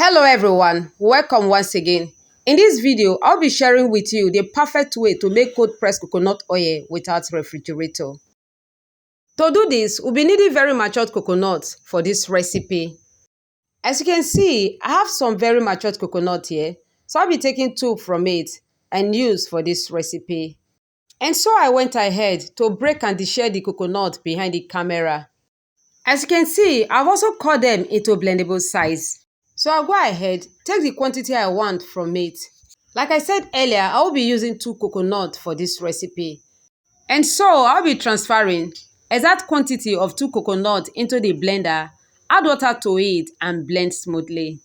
Hello everyone, welcome once again. In this video, I'll be sharing with you the perfect way to make cold pressed coconut oil without refrigerator. To do this, we'll be needing very matured coconuts for this recipe. As you can see, I have some very matured coconut here, so I'll be taking 2 from it and use for this recipe. And so I went ahead to break and deshare the coconut behind the camera. As you can see, I've also cut them into blendable size. So I'll go ahead, take the quantity I want from it. Like I said earlier, I will be using 2 coconuts for this recipe. And so I'll be transferring exact quantity of 2 coconuts into the blender, add water to it and blend smoothly.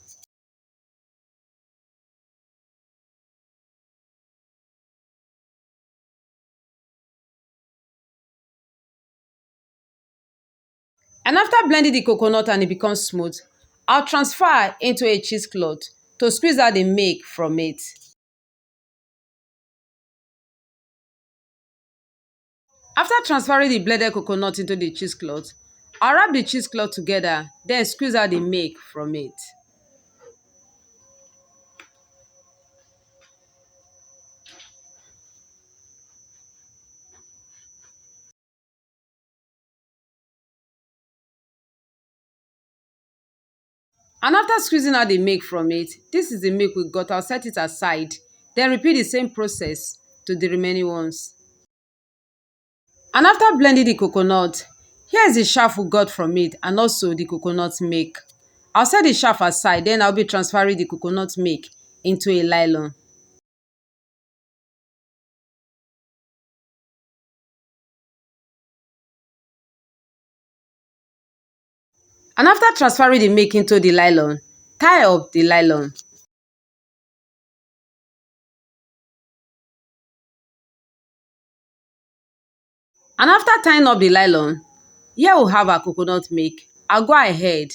And after blending the coconut and it becomes smooth, I'll transfer into a cheesecloth to squeeze out the milk from it. After transferring the blended coconut into the cheesecloth, I'll wrap the cheesecloth together, then squeeze out the milk from it. And after squeezing out the milk from it, this is the milk we got. I'll set it aside. Then repeat the same process to the remaining ones. And after blending the coconut, here is the chaff we got from it and also the coconut milk. I'll set the chaff aside, then I'll be transferring the coconut milk into a nylon. And after transferring the milk into the nylon, tie up the nylon. And after tying up the nylon, here we have our coconut milk. I'll go ahead.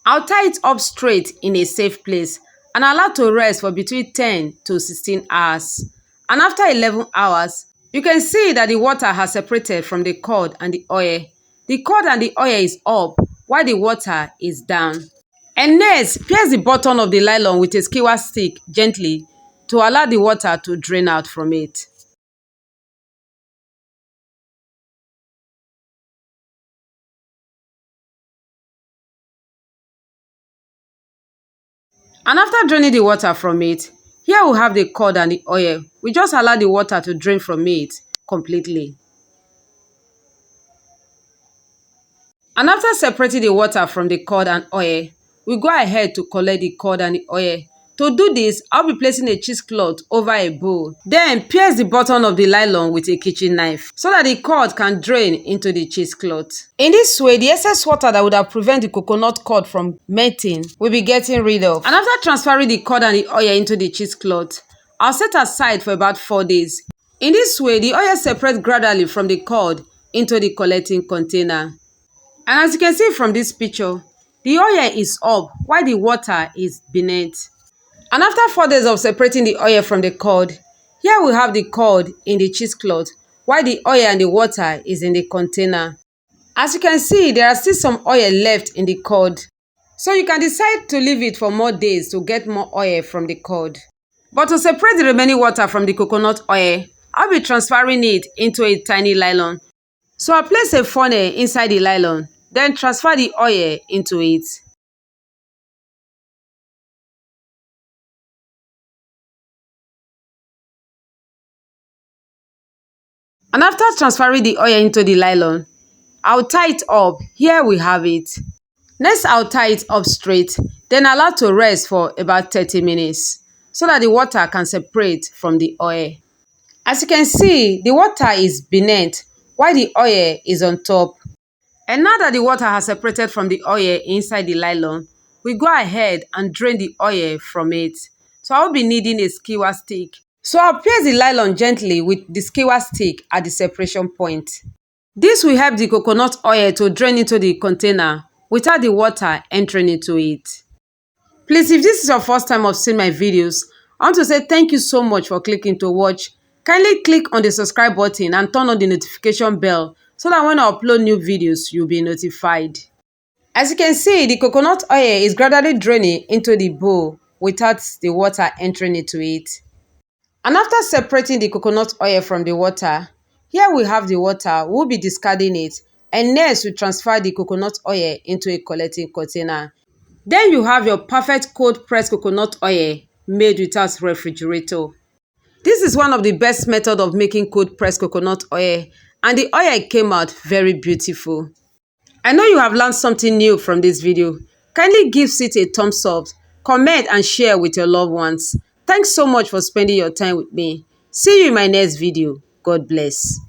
I'll tie it up straight in a safe place and allow to rest for between 10 to 16 hours. And after 11 hours, you can see that the water has separated from the curd and the oil. The curd and the oil is up while the water is down. And next, pierce the bottom of the nylon with a skewer stick gently to allow the water to drain out from it. And after draining the water from it, here we have the curd and the oil. We just allow the water to drain from it completely. And after separating the water from the curd and oil, we go ahead to collect the curd and the oil. To do this, I'll be placing a cheesecloth over a bowl. Then pierce the bottom of the nylon with a kitchen knife so that the curd can drain into the cheesecloth. In this way, the excess water that would have prevented the coconut curd from melting will be getting rid of. And after transferring the curd and the oil into the cheesecloth, I'll set aside for about 4 days. In this way, the oil separates gradually from the curd into the collecting container. And as you can see from this picture, the oil is up while the water is beneath. And after 4 days of separating the oil from the curd, here we have the curd in the cheesecloth while the oil and the water is in the container. As you can see, there are still some oil left in the curd. So you can decide to leave it for more days to get more oil from the curd. But to separate the remaining water from the coconut oil, I'll be transferring it into a tiny nylon. So I'll place a funnel inside the nylon, then transfer the oil into it. And after transferring the oil into the nylon, I'll tie it up. Here we have it. Next, I'll tie it up straight, then allow to rest for about 30 minutes so that the water can separate from the oil. As you can see, the water is beneath while the oil is on top. And now that the water has separated from the oil inside the nylon, we go ahead and drain the oil from it. So I'll be needing a skewer stick. So I'll pierce the nylon gently with the skewer stick at the separation point. This will help the coconut oil to drain into the container without the water entering into it. Please, if this is your first time of seeing my videos, I want to say thank you so much for clicking to watch. Kindly click on the subscribe button and turn on the notification bell so that when I upload new videos, you'll be notified. As you can see, the coconut oil is gradually draining into the bowl without the water entering into it. And after separating the coconut oil from the water, here we have the water. We'll be discarding it. And next, we transfer the coconut oil into a collecting container. Then you have your perfect cold pressed coconut oil made without refrigerator. This is one of the best methods of making cold pressed coconut oil, and the oil came out very beautiful. I know you have learned something new from this video. Kindly give it a thumbs up, comment and share with your loved ones. Thanks so much for spending your time with me. See you in my next video. God bless.